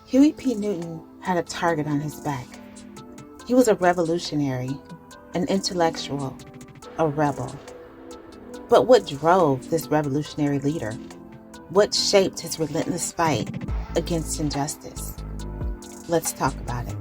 Huey P. Newton had a target on his back. He was a revolutionary, an intellectual, a rebel. But what drove this revolutionary leader? What shaped his relentless fight against injustice? Let's talk about it.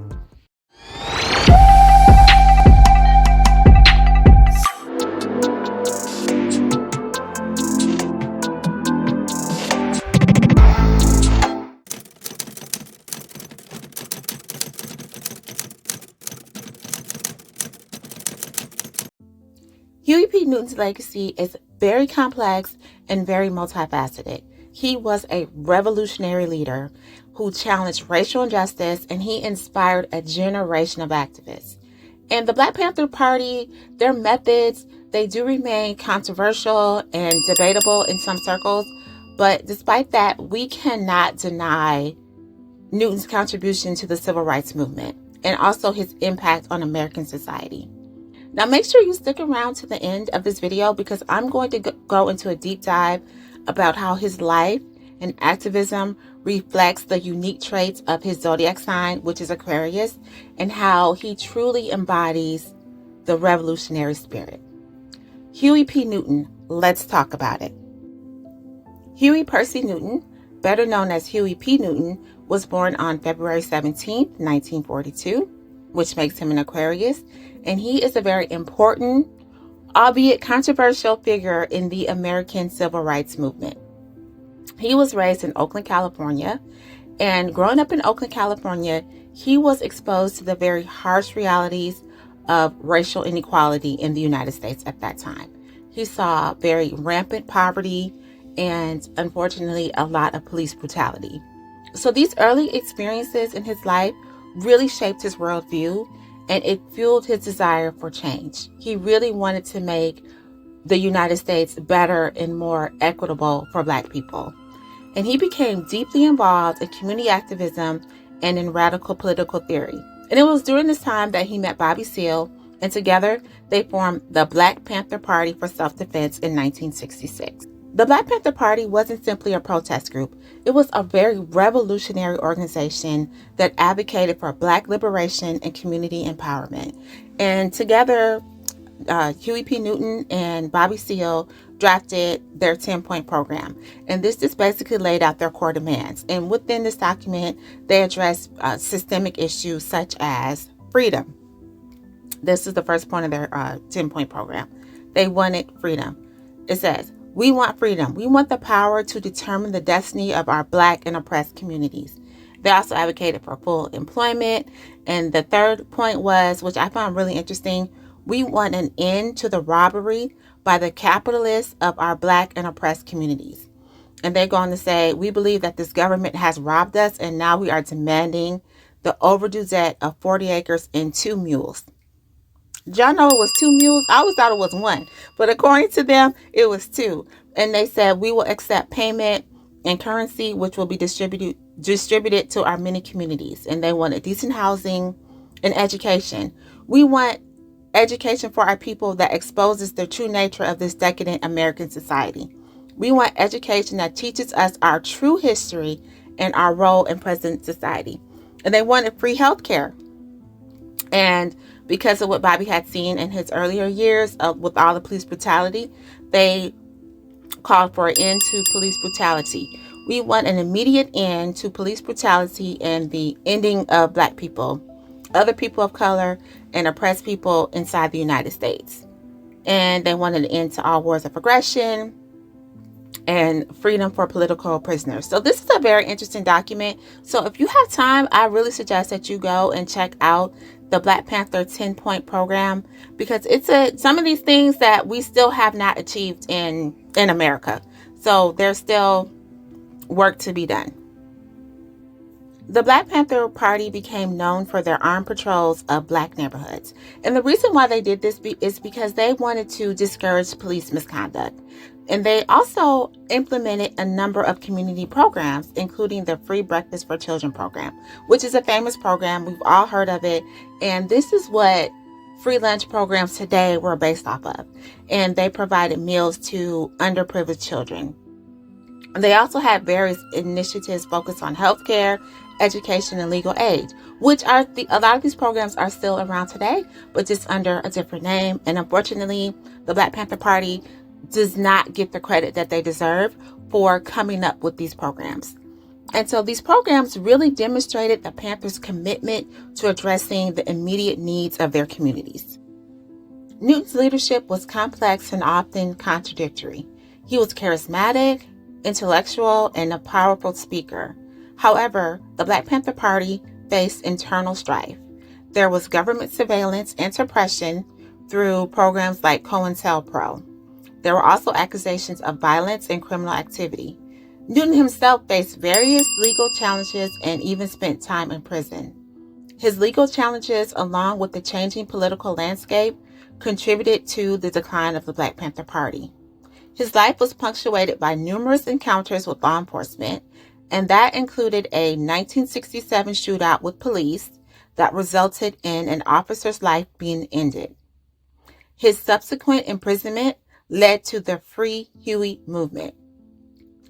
Huey P. Newton's legacy is very complex and very multifaceted. He was a revolutionary leader who challenged racial injustice, and he inspired a generation of activists. And the Black Panther Party, their methods, they do remain controversial and debatable in some circles. But despite that, we cannot deny Newton's contribution to the civil rights movement and also his impact on American society. Now, make sure you stick around to the end of this video because I'm going to go into a deep dive about how his life and activism reflects the unique traits of his zodiac sign, which is Aquarius, and how he truly embodies the revolutionary spirit. Huey P. Newton, let's talk about it. Huey Percy Newton, better known as Huey P. Newton, was born on February 17, 1942, which makes him an Aquarius, and he is a very important, albeit controversial figure in the American civil rights movement. He was raised in Oakland, California, and growing up in Oakland, California, he was exposed to the very harsh realities of racial inequality in the United States at that time. He saw very rampant poverty and, unfortunately, a lot of police brutality. So these early experiences in his life really shaped his worldview, and it fueled his desire for change. He really wanted to make the United States better and more equitable for Black people. And he became deeply involved in community activism and in radical political theory. And it was during this time that he met Bobby Seale, and together they formed the Black Panther Party for Self-Defense in 1966. The Black Panther Party wasn't simply a protest group. It was a very revolutionary organization that advocated for Black liberation and community empowerment. And together, Huey P. Newton and Bobby Seale drafted their 10-point program. And this just basically laid out their core demands. And within this document, they addressed systemic issues such as freedom. This is the first point of their 10-point program. They wanted freedom. It says, "We want freedom. We want the power to determine the destiny of our Black and oppressed communities." They also advocated for full employment. And the third point was, which I found really interesting, we want an end to the robbery by the capitalists of our Black and oppressed communities. And they're going to say, "We believe that this government has robbed us, and now we are demanding the overdue debt of 40 acres and 2 mules." Did y'all know it was 2 mules? I always thought it was 1, but according to them, it was 2. And they said, "We will accept payment in currency, which will be distributed to our many communities." And they wanted decent housing and education. "We want education for our people that exposes the true nature of this decadent American society. We want education that teaches us our true history and our role in present society." And they wanted free health care. And because of what Bobby had seen in his earlier years with all the police brutality, they called for an end to police brutality. "We want an immediate end to police brutality and the ending of Black people, other people of color, and oppressed people inside the United States." And they wanted an end to all wars of aggression and freedom for political prisoners. So this is a very interesting document. So if you have time, I really suggest that you go and check out the Black Panther 10-point program, because it's some of these things that we still have not achieved in America. So there's still work to be done. The Black Panther Party became known for their armed patrols of Black neighborhoods. And the reason why they did this is because they wanted to discourage police misconduct. And they also implemented a number of community programs, including the Free Breakfast for Children program, which is a famous program. We've all heard of it. And this is what free lunch programs today were based off of. And they provided meals to underprivileged children. They also had various initiatives focused on healthcare education, and legal aid, which are a lot of these programs are still around today, but just under a different name. And unfortunately, the Black Panther Party does not get the credit that they deserve for coming up with these programs. And so these programs really demonstrated the Panthers' commitment to addressing the immediate needs of their communities. Newton's leadership was complex and often contradictory. He was charismatic, intellectual, and a powerful speaker. However, the Black Panther Party faced internal strife. There was government surveillance and suppression through programs like COINTELPRO. There were also accusations of violence and criminal activity. Newton himself faced various legal challenges and even spent time in prison. His legal challenges, along with the changing political landscape, contributed to the decline of the Black Panther Party. His life was punctuated by numerous encounters with law enforcement, and that included a 1967 shootout with police that resulted in an officer's life being ended. His subsequent imprisonment led to the Free Huey movement.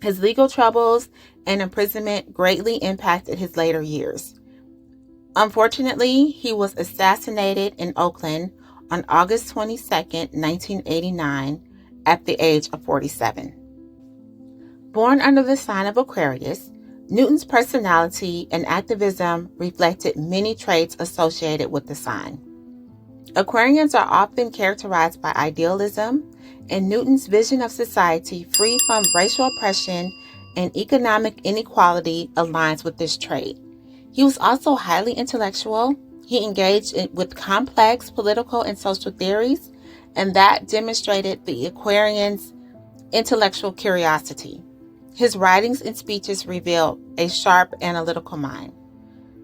His legal troubles and imprisonment greatly impacted his later years. Unfortunately, he was assassinated in Oakland on August 22, 1989, at the age of 47. Born under the sign of Aquarius, Newton's personality and activism reflected many traits associated with the sign. Aquarians are often characterized by idealism, and Newton's vision of society free from racial oppression and economic inequality aligns with this trait. He was also highly intellectual. He engaged with complex political and social theories, and that demonstrated the Aquarian's intellectual curiosity. His writings and speeches reveal a sharp analytical mind.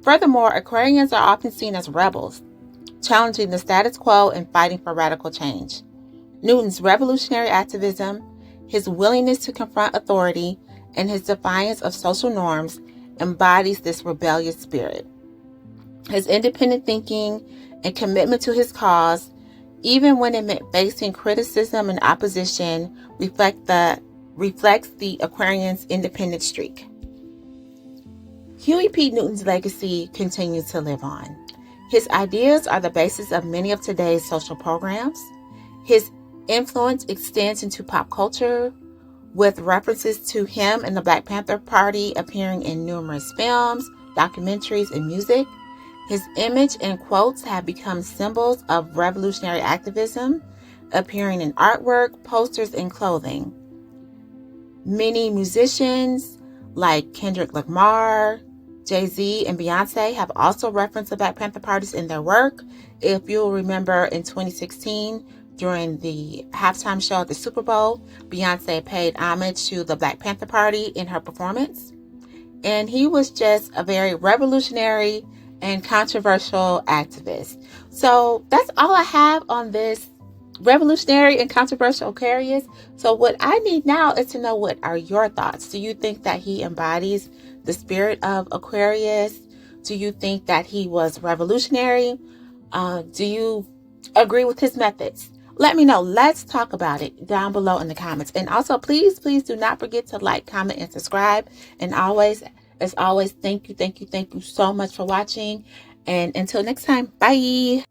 Furthermore, Aquarians are often seen as rebels, challenging the status quo and fighting for radical change. Newton's revolutionary activism, his willingness to confront authority, and his defiance of social norms embodies this rebellious spirit. His independent thinking and commitment to his cause, even when it meant facing criticism and opposition, reflects the Aquarian's independent streak. Huey P. Newton's legacy continues to live on. His ideas are the basis of many of today's social programs. His influence extends into pop culture, with references to him and the Black Panther Party appearing in numerous films, documentaries, and music. His image and quotes have become symbols of revolutionary activism, appearing in artwork, posters, and clothing. Many musicians like Kendrick Lamar, Jay-Z, and Beyonce have also referenced the Black Panther Parties in their work. If you'll remember, in 2016, during the halftime show at the Super Bowl, Beyonce paid homage to the Black Panther Party in her performance. And he was just a very revolutionary and controversial activist. So that's all I have on this revolutionary and controversial Aquarius. So what I need now is to know, what are your thoughts? Do you think that he embodies the spirit of Aquarius? Do you think that he was revolutionary? Do you agree with his methods? Let me know. Let's talk about it down below in the comments. And also, please do not forget to like, comment, and subscribe. And as always, thank you so much for watching. And until next time, bye.